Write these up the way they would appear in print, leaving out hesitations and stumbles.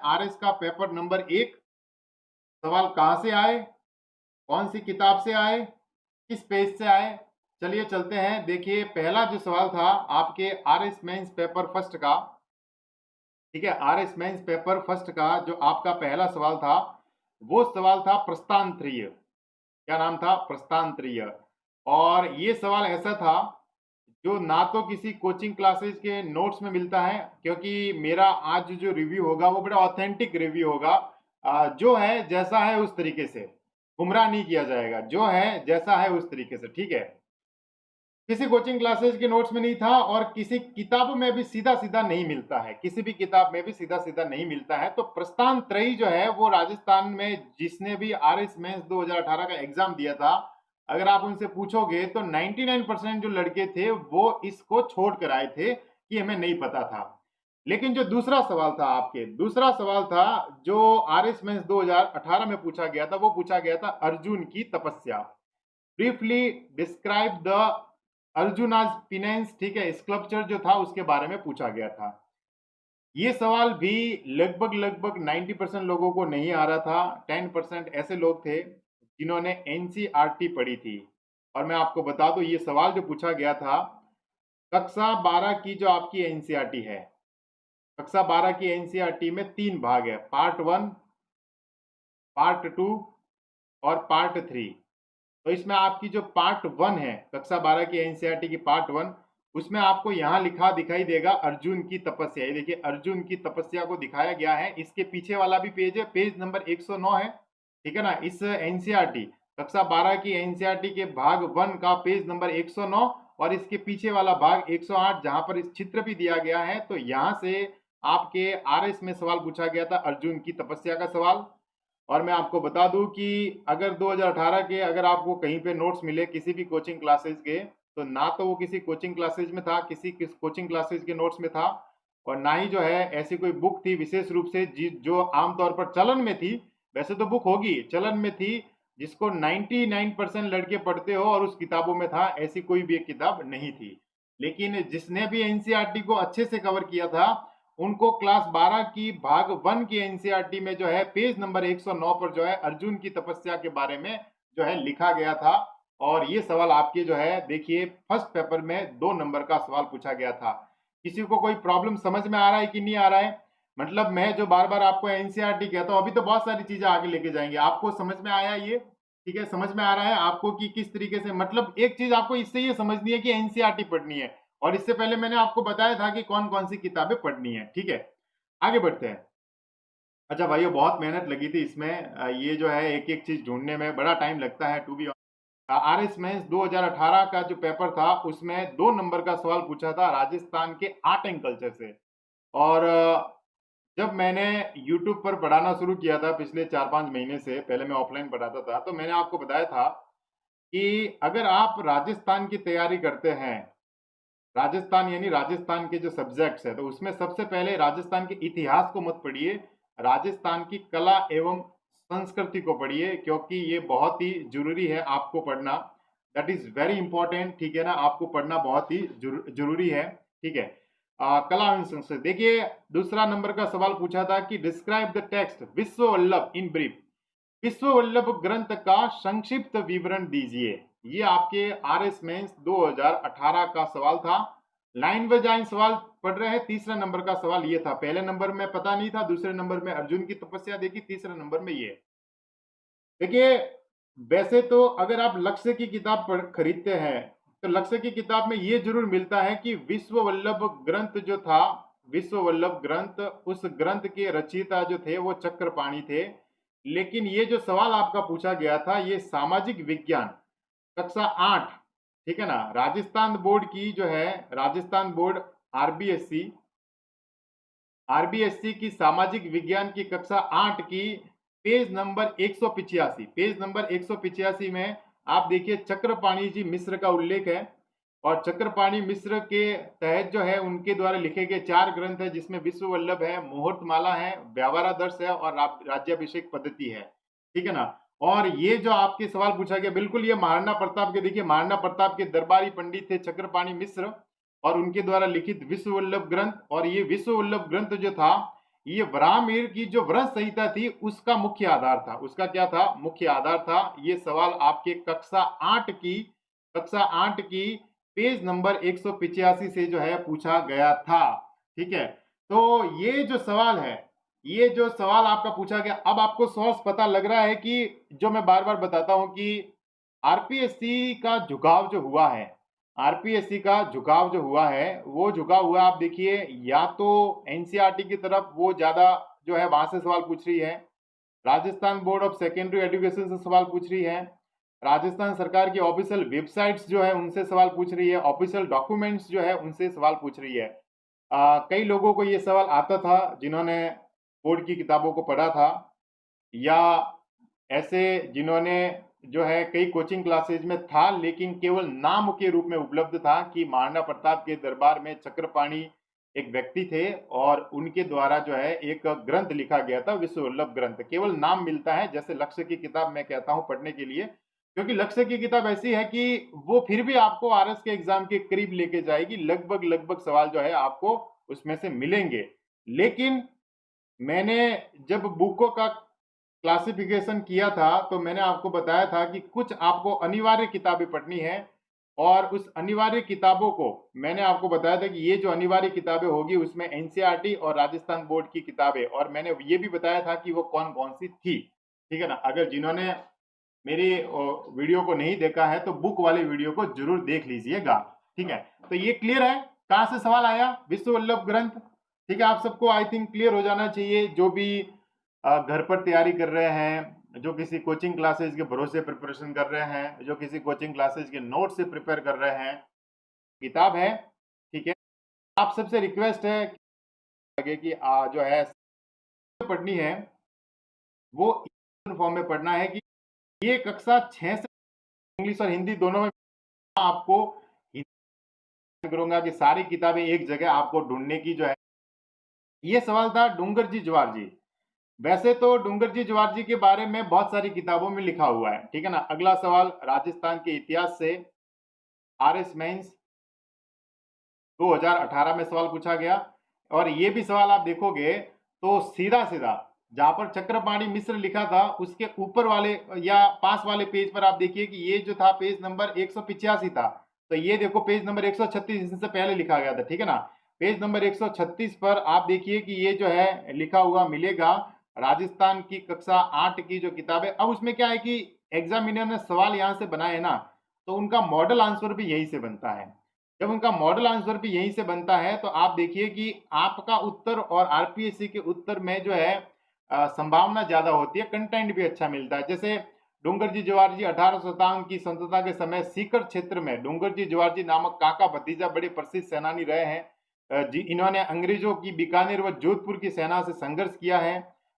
RS का paper number 1। सवाल कहाँ से आए, कौन सी किताब से आए, किस पेज से आए, चलिए चलते हैं। देखिए पहला जो सवाल था आपके आरएस मेंस पेपर फर्स्ट का, ठीक है, आरएस मेंस पेपर फर्स्ट का जो आपका पहला सवाल था वो सवाल था प्रस्तांतरीय। क्या नाम था? प्रस्तांतरीय। और ये सवाल ऐसा था जो ना तो किसी कोचिंग क्लासेस के नोट्स में मिलता है, क्योंकि मेरा आज जो रिव्यू होगा वो बड़ा ऑथेंटिक रिव्यू होगा। जो है जैसा है उस तरीके से, गुमराह नहीं किया जाएगा, जो है जैसा है उस तरीके से, ठीक है। किसी कोचिंग क्लासेस के नोट्स में नहीं था और किसी किताब में भी सीधा सीधा नहीं मिलता है, किसी भी किताब में भी सीधा सीधा नहीं मिलता है। तो प्रस्थान त्रयी जो है वो राजस्थान में जिसने भी आरएस मेंस 2018 का एग्जाम दिया था, अगर आप उनसे पूछोगे तो 99% जो लड़के थे वो इसको छोड़ कर आए थे कि हमें नहीं पता था। लेकिन जो दूसरा सवाल था आपके, दूसरा सवाल था जो आरएस मेंस 2018 में पूछा गया था, वो पूछा गया था अर्जुन की तपस्या। Briefly describe the Arjuna's penance, ठीक है, स्कल्पचर जो था उसके बारे में पूछा गया था। ये सवाल भी लगभग 90% लोगों को नहीं आ रहा था। 10% ऐसे लोग थे जिन्होंने एनसीईआरटी पढ़ी थी। और मैं आपको बता दूं ये सवाल जो पूछा गया था कक्षा 12 की जो आपकी एनसीईआरटी है, कक्षा 12 की एनसीईआरटी में 3 भाग है, पार्ट 1, पार्ट 2 और पार्ट 3। तो इसमें आपकी जो पार्ट 1 है कक्षा 12 की एनसीईआरटी की पार्ट 1, उसमें आपको यहाँ लिखा दिखाई देगा अर्जुन की तपस्या। ये देखिए अर्जुन की तपस्या को दिखाया गया है। इसके पीछे वाला भी पेज है, पेज नंबर 109 है, ठीक है ना। इस एनसीईआरटी कक्षा 12 की एनसीईआरटी के भाग 1 का पेज नंबर 109 और इसके पीछे वाला भाग 108 जहां पर इस चित्र भी दिया गया है। तो यहां से आपके आरएस में सवाल पूछा गया था अर्जुन की तपस्या का सवाल। और मैं आपको बता दूं कि अगर 2018 के अगर आपको कहीं पे नोट्स मिले किसी भी कोचिंग क्लासेस के, तो ना तो वो किसी कोचिंग क्लासेस में था, किसी कोचिंग क्लासेस के नोट्स में था, और ना ही जो है ऐसी कोई बुक थी विशेष रूप से जो आमतौर पर चलन में थी। वैसे तो बुक होगी, चलन में थी जिसको 99% लड़के पढ़ते हो और उस किताबों में था, ऐसी कोई भी एक किताब नहीं थी। लेकिन जिसने भी एनसीईआरटी को अच्छे से कवर किया था उनको क्लास 12 की भाग 1 की एनसीईआरटी में जो है पेज नंबर 109 पर जो है अर्जुन की तपस्या के बारे में जो है लिखा गया था। और ये सवाल आपके जो है देखिए फर्स्ट पेपर में 2 नंबर का सवाल पूछा गया था। किसी को कोई प्रॉब्लम समझ में आ रहा है कि नहीं आ रहा है? मतलब मैं जो बार बार आपको एनसीईआरटी कहता हूँ, अभी तो बहुत सारी चीजें आगे लेके जाएंगे, आपको समझ में आया ये? ठीक है, समझ में आ रहा है आपको कि किस तरीके से, मतलब एक चीज आपको इससे ये समझनी है कि एनसीईआरटी पढ़नी है, और इससे पहले मैंने आपको बताया था कि कौन कौन सी किताबें पढ़नी है, ठीक है। आगे बढ़ते हैं। अच्छा भाइयों, बहुत मेहनत लगी थी इसमें। ये जो है एक एक चीज ढूंढने में बड़ा टाइम लगता है टू बी। आरएस मेंस 2018 का जो पेपर था उसमें 2 नंबर का सवाल पूछा था राजस्थान के आर्ट एंड कल्चर से। और जब मैंने YouTube पर पढ़ाना शुरू किया था पिछले 4-5 महीने से, पहले मैं ऑफलाइन पढ़ाता था, तो मैंने आपको बताया था कि अगर आप राजस्थान की तैयारी करते हैं, राजस्थान यानी राजस्थान के जो सब्जेक्ट्स है, तो उसमें सबसे पहले राजस्थान के इतिहास को मत पढ़िए, राजस्थान की कला एवं संस्कृति को पढ़िए, क्योंकि ये बहुत ही जरूरी है आपको पढ़ना। दैट इज वेरी इंपॉर्टेंट, ठीक है ना, आपको पढ़ना बहुत ही जरूरी है, ठीक है। कला एवं संस्कृति। देखिए दूसरा नंबर का सवाल पूछा था कि डिस्क्राइब द टेक्स्ट विश्व वल्लभ इन ब्रीफ, विश्व वल्लभ ग्रंथ का संक्षिप्त विवरण दीजिए। ये आपके आरएस मेंस 2018 का सवाल था। लाइन बाय लाइन सवाल पढ़ रहे हैं। तीसरा नंबर का सवाल ये था, पहले नंबर में पता नहीं था, दूसरे नंबर में अर्जुन की तपस्या देखी, तीसरे नंबर में ये। देखिए वैसे तो अगर आप लक्ष्य की किताब खरीदते हैं तो लक्ष्य की किताब में ये जरूर मिलता है कि विश्व वल्लभ ग्रंथ जो था, विश्व वल्लभ ग्रंथ, उस ग्रंथ के रचयिता जो थे वो चक्रपाणी थे। लेकिन ये जो सवाल आपका पूछा गया था ये सामाजिक विज्ञान कक्षा 8, ठीक है ना, राजस्थान बोर्ड की जो है, राजस्थान बोर्ड आरबीएससी, आरबीएससी की सामाजिक विज्ञान की कक्षा 8 की पेज नंबर 185, पेज नंबर 185 में आप देखिए चक्रपाणी जी मिश्र का उल्लेख है। और चक्रपाणी मिश्र के तहत जो है उनके द्वारा लिखे गए 4 ग्रंथ है, जिसमें विश्व वल्लभ है, मुहूर्तमाला है, व्यावहारादर्श है और राज्याभिषेक पद्धति है, ठीक है ना। और ये जो आपके सवाल पूछा गया बिल्कुल ये महाराणा प्रताप के, देखिए महाराणा प्रताप के दरबारी पंडित थे चक्रपाणी मिश्र और उनके द्वारा लिखित विश्व वल्लभ ग्रंथ। और ये विश्व वल्लभ ग्रंथ जो था ये वराहमिहिर की जो व्रत संहिता थी उसका मुख्य आधार था। उसका क्या था? मुख्य आधार था। ये सवाल आपके कक्षा 8 की पेज नंबर 185 से जो है पूछा गया था। ठीक है, तो ये जो सवाल है, ये जो सवाल आपका पूछा गया, अब आपको सोर्स पता लग रहा है कि जो मैं बार बार बताता हूं कि आरपीएससी का झुकाव जो हुआ है, आरपीएससी का झुकाव जो हुआ है, वो झुकाव हुआ आप देखिए, या तो एनसीईआरटी की तरफ वो ज्यादा जो है वहां से सवाल पूछ रही है, Rajasthan board of secondary education से सवाल पूछ रही है, राजस्थान सरकार की ऑफिशियल वेबसाइट्स जो है उनसे सवाल पूछ रही है, ऑफिशियल डॉक्यूमेंट्स जो है उनसे सवाल पूछ रही है। कई लोगों को ये सवाल आता था जिन्होंने बोर्ड की किताबों को पढ़ा था, या ऐसे जिन्होंने जो है कई कोचिंग क्लासेज में था लेकिन केवल नाम के रूप में उपलब्ध था कि महाराणा प्रताप के दरबार में चक्रपाणी एक व्यक्ति थे और उनके द्वारा जो है एक ग्रंथ लिखा गया था, विश्व वल्लभ ग्रंथ। केवल नाम मिलता है, जैसे लक्ष्य की किताब मैं कहता हूं पढ़ने के लिए, क्योंकि लक्ष्य की किताब ऐसी है कि वो फिर भी आपको आरएस के एग्जाम के करीब लेके जाएगी, लगभग लगभग सवाल जो है आपको उसमें से मिलेंगे। लेकिन मैंने जब बुकों का क्लासिफिकेशन किया था तो मैंने आपको बताया था कि कुछ आपको अनिवार्य किताबें पढ़नी है, और उस अनिवार्य किताबों को मैंने आपको बताया था कि ये जो अनिवार्य किताबें होगी उसमें एनसीईआरटी और राजस्थान बोर्ड की किताबें, और मैंने ये भी बताया था कि वो कौन कौन सी थी। ठीक है ना, अगर जिन्होंने मेरी वीडियो को नहीं देखा है तो बुक वाले वीडियो को जरूर देख लीजिएगा। ठीक है, तो ये क्लियर है कहां से सवाल आया, विश्व वल्लभ ग्रंथ। ठीक है, आप सबको आई थिंक क्लियर हो जाना चाहिए, जो भी घर पर तैयारी कर रहे हैं, जो किसी कोचिंग क्लासेस के भरोसे प्रिपरेशन कर रहे हैं, जो किसी कोचिंग क्लासेस के नोट से प्रिपेयर कर रहे हैं, किताब है। ठीक है, आप सबसे रिक्वेस्ट है कि जो है पढ़नी है वो फॉर्म में पढ़ना है, कि ये कक्षा 6 से इंग्लिश और हिंदी दोनों में आपको करूंगा कि सारी किताबें एक जगह आपको ढूंढने की जो है। ये सवाल था डूंगर जी ज्वार जी। वैसे तो डूंगर जी ज्वार जी के बारे में बहुत सारी किताबों में लिखा हुआ है। ठीक है ना, अगला सवाल राजस्थान के इतिहास से आरएस मेंस 2018 में सवाल पूछा गया, और ये भी सवाल आप देखोगे तो सीधा सीधा जहां पर चक्रपाणी मिश्र लिखा था उसके ऊपर वाले या पास वाले पेज पर आप देखिए कि ये जो था पेज नंबर 185 था, तो ये देखो पेज नंबर 136 इससे पहले लिखा गया था। ठीक है ना, पेज नंबर 136 पर आप देखिए कि ये जो है लिखा हुआ मिलेगा राजस्थान की कक्षा 8 की जो किताब है। अब उसमें क्या है कि एग्जामिनर ने सवाल यहां से बनाए ना, तो उनका मॉडल आंसर भी यहीं से बनता है। जब उनका मॉडल आंसर भी यहीं से बनता है तो आप देखिए कि आपका उत्तर और आरपीएससी के उत्तर में जो है संभावना ज्यादा होती है, कंटेंट भी अच्छा मिलता है। जैसे डूंगर जी ज्वार जी 1857 की स्वतंत्रता के समय सीकर क्षेत्र में डूंगर जी ज्वार जी नामक काका भतीजा बड़े प्रसिद्ध सेनानी रहे हैं। जी इन्होंने अंग्रेजों की बीकानेर व जोधपुर की सेना से संघर्ष किया है।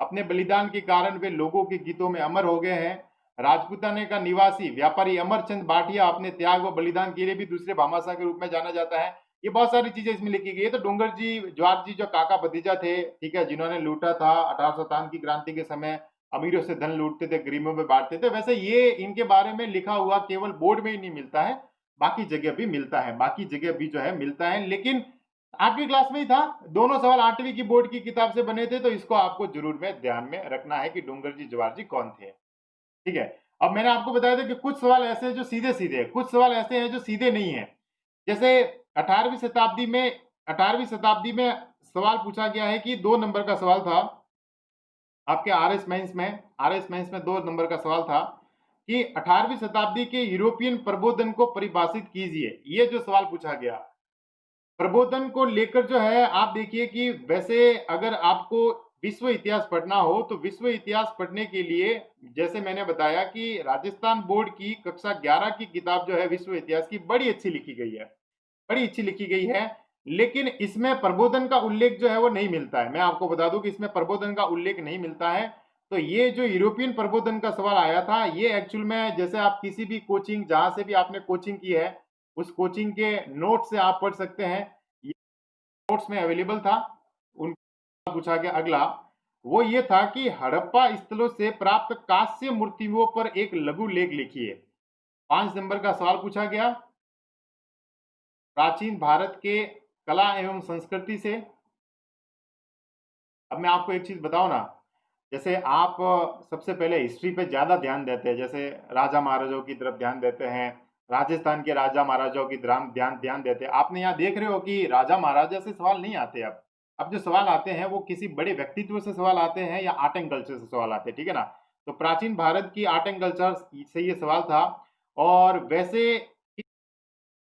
अपने बलिदान के कारण वे लोगों के गीतों में अमर हो गए हैं। राजपुताने का निवासी व्यापारी अमरचंद भाटिया अपने त्याग व बलिदान के लिए भी दूसरे भामाशाह के रूप में जाना जाता है। ये बहुत सारी चीजें इसमें लिखी गई है। तो डूंगर जी ज्वार जी जो काका भतीजा थे, ठीक है, जिन्होंने लूटा था 1857 की क्रांति के समय, अमीरों से धन लूटते थे, गरीबों में बांटते थे। वैसे ये इनके बारे में लिखा हुआ केवल बोर्ड में ही नहीं मिलता है, बाकी जगह भी मिलता है, बाकी जगह भी जो है मिलता है। लेकिन 8वीं क्लास में ही था, दोनों सवाल 8वीं की बोर्ड की किताब से बने थे, तो इसको आपको जरूर में ध्यान में रखना है कि डूंगर जी ज्वार जी कौन थे। ठीक है, अब मैंने आपको बताया था कि कुछ सवाल ऐसे हैं जो सीधे सीधे, कुछ सवाल ऐसे हैं जो सीधे नहीं है। जैसे 18वीं शताब्दी में 18वीं शताब्दी में सवाल पूछा गया है कि 2 नंबर का सवाल था आपके आरएस मेंस में 2 नंबर का सवाल था कि 18वीं शताब्दी के यूरोपियन प्रबोधन को परिभाषित कीजिए। ये जो सवाल पूछा गया प्रबोधन को लेकर जो है, आप देखिए कि वैसे अगर आपको विश्व इतिहास पढ़ना हो तो विश्व इतिहास पढ़ने के लिए जैसे मैंने बताया कि राजस्थान बोर्ड की कक्षा 11 की किताब जो है विश्व इतिहास की बड़ी अच्छी लिखी गई है, बड़ी अच्छी लिखी गई है। लेकिन इसमें प्रबोधन का उल्लेख जो है वो नहीं मिलता है। मैं आपको बता दूं कि इसमें प्रबोधन का उल्लेख नहीं मिलता है। तो ये जो यूरोपियन प्रबोधन का सवाल आया था, ये एक्चुअल में जैसे आप किसी भी कोचिंग जहां से भी आपने कोचिंग की है उस कोचिंग के नोट से आप पढ़ सकते हैं, नोट्स में अवेलेबल था। उनका पूछा गया अगला, वो ये था कि हड़प्पा स्थलों से प्राप्त कांस्य मूर्तियों पर एक लघु लेख लिखिए। 5 नंबर का सवाल पूछा गया प्राचीन भारत के कला एवं संस्कृति से। अब मैं आपको एक चीज बताऊं ना, जैसे आप सबसे पहले हिस्ट्री पे ज्यादा ध्यान देते हैं, जैसे राजा महाराजाओं की तरफ ध्यान देते हैं, राजस्थान के राजा महाराजाओं की तरफ ध्यान ध्यान देते हैं। आपने यहाँ देख रहे हो कि राजा महाराजा से सवाल नहीं आते। अब जो सवाल आते हैं वो किसी बड़े व्यक्तित्व से सवाल आते हैं या आर्ट एंड कल्चर से सवाल आते हैं, ठीक है ना। तो प्राचीन भारत की आर्ट एंड कल्चर से ये सवाल था। और वैसे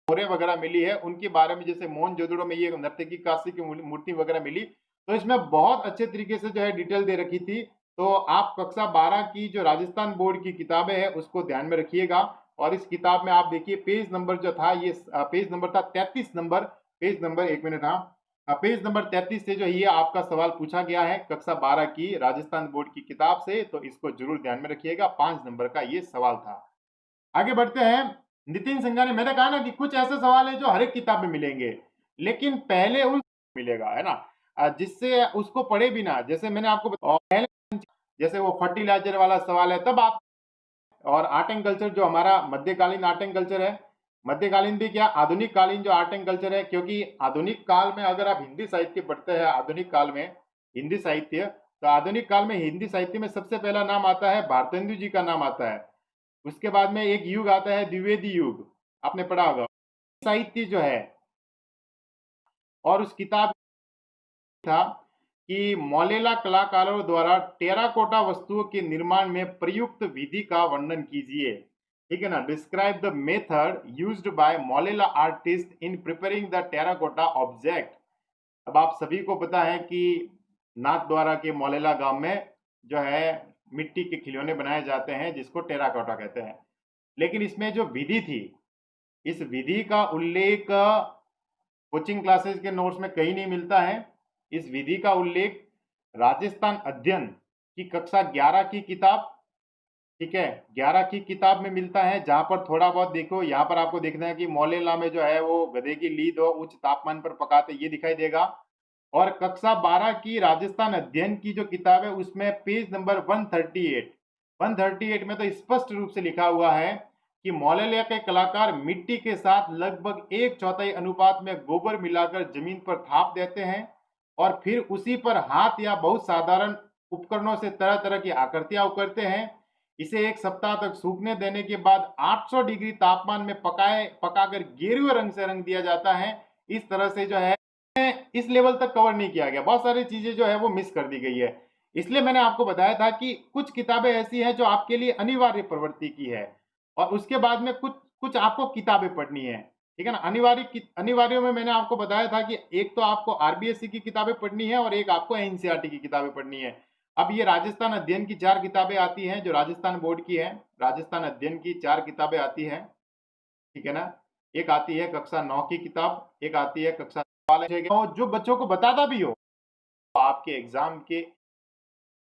मौर्य वगैरह मिली है उनके बारे में, जैसे मोहनजोदड़ो में ये नर्तकी काशी की मूर्ति वगैरह मिली, तो इसमें बहुत अच्छे तरीके से जो है डिटेल दे रखी थी। तो आप कक्षा 12 की जो राजस्थान बोर्ड की किताबें हैं उसको ध्यान में रखिएगा। और इस किताब में आप देखिए पेज नंबर जो था, ये पेज नंबर था 33 नंबर, पेज नंबर, एक मिनट, हाँ, पेज नंबर 33 से जो ये आपका सवाल पूछा गया है कक्षा 12 की राजस्थान बोर्ड की किताब से, तो इसको जरूर ध्यान में रखिएगा। 5 नंबर का ये सवाल था। आगे बढ़ते हैं। नितिन संघानी, मैंने कहा ना कि कुछ ऐसे सवाल है जो हर एक किताब में मिलेंगे, लेकिन पहले उस मिलेगा, है ना, जिससे उसको पढ़े भी ना। जैसे मैंने आपको पहले, जैसे वो फर्टिलाइजर वाला सवाल है तब आप, और आर्ट एंड कल्चर जो हमारा मध्यकालीन आर्ट एंड कल्चर है, मध्यकालीन भी क्या, आधुनिक कालीन जो आर्ट एंड कल्चर है, क्योंकि आधुनिक काल में अगर आप हिंदी साहित्य पढ़ते हैं, आधुनिक काल में हिंदी साहित्य, तो आधुनिक काल में हिंदी साहित्य में सबसे पहला नाम आता है भारतेंदु जी का नाम आता है। उसके बाद में एक युग आता है द्विवेदी युग, आपने पढ़ा होगा साहित्य जो है। और उस किताब था कि मौलेला कलाकारों द्वारा टेराकोटा वस्तुओं के निर्माण में प्रयुक्त विधि का वर्णन कीजिए, ठीक है ना। Describe the method used by Molela artist in preparing the terracotta object. अब आप सभी को पता है कि नाथ द्वारा के मौलेला गांव में जो है मिट्टी के खिलौने बनाए जाते हैं जिसको टेराकोटा कहते हैं। लेकिन इसमें जो विधि थी, इस विधि का उल्लेख कोचिंग क्लासेस के नोट्स में कहीं नहीं मिलता है। इस विधि का उल्लेख राजस्थान अध्ययन की कक्षा 11 की किताब, ठीक है, 11 की किताब में मिलता है, जहां पर थोड़ा बहुत देखो, यहाँ पर आपको देखना है कि मौलेला में जो है वो गधे की लीद और उच्च तापमान पर पकाते, ये दिखाई देगा। और कक्षा 12 की राजस्थान अध्ययन की जो किताब है उसमें पेज नंबर 138 में तो स्पष्ट रूप से लिखा हुआ है कि मौलेला के कलाकार मिट्टी के साथ लगभग 1/4 अनुपात में गोबर मिलाकर जमीन पर थाप देते हैं और फिर उसी पर हाथ या बहुत साधारण उपकरणों से तरह तरह की आकृतियां उकरते हैं। इसे 1 सप्ताह तक सूखने देने के बाद 800 डिग्री तापमान में पकाकर गेरुए रंग से रंग दिया जाता है। इस तरह से जो है इस लेवल तक कवर नहीं किया गया, बहुत सारी चीजें जो है वो मिस कर दी गई है। इसलिए मैंने आपको बताया था कि कुछ किताबें ऐसी हैं जो आपके लिए अनिवार्य प्रवृत्ति की है, और उसके बाद में कुछ कुछ आपको किताबें पढ़नी है, ठीक है ना। अनिवार्यों में मैंने आपको बताया था कि एक तो आपको आरबीएससी की किताबें पढ़नी है और एक आपको एनसीईआरटी की किताबें पढ़नी है। अब ये राजस्थान अध्ययन की 4 किताबें आती हैं जो राजस्थान बोर्ड की है, राजस्थान अध्ययन की 4 किताबें आती हैं, ठीक है ना। एक आती है कक्षा 9 की किताब, एक आती है कक्षा जो बच्चों को बताता भी हो आपके एग्जाम के,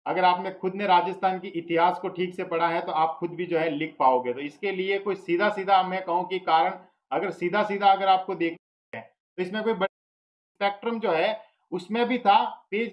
अगर आपने खुद ने राजस्थान की इतिहास को ठीक से पढ़ा है तो आप खुद भी जो है लिख पाओगे। तो इसके लिए कोई सीधा सीधा मैं कहूँ कि कारण, अगर सीधा सीधा अगर आपको देखना है तो इसमें कोई स्पेक्ट्रम जो है उसमें भी था, पेज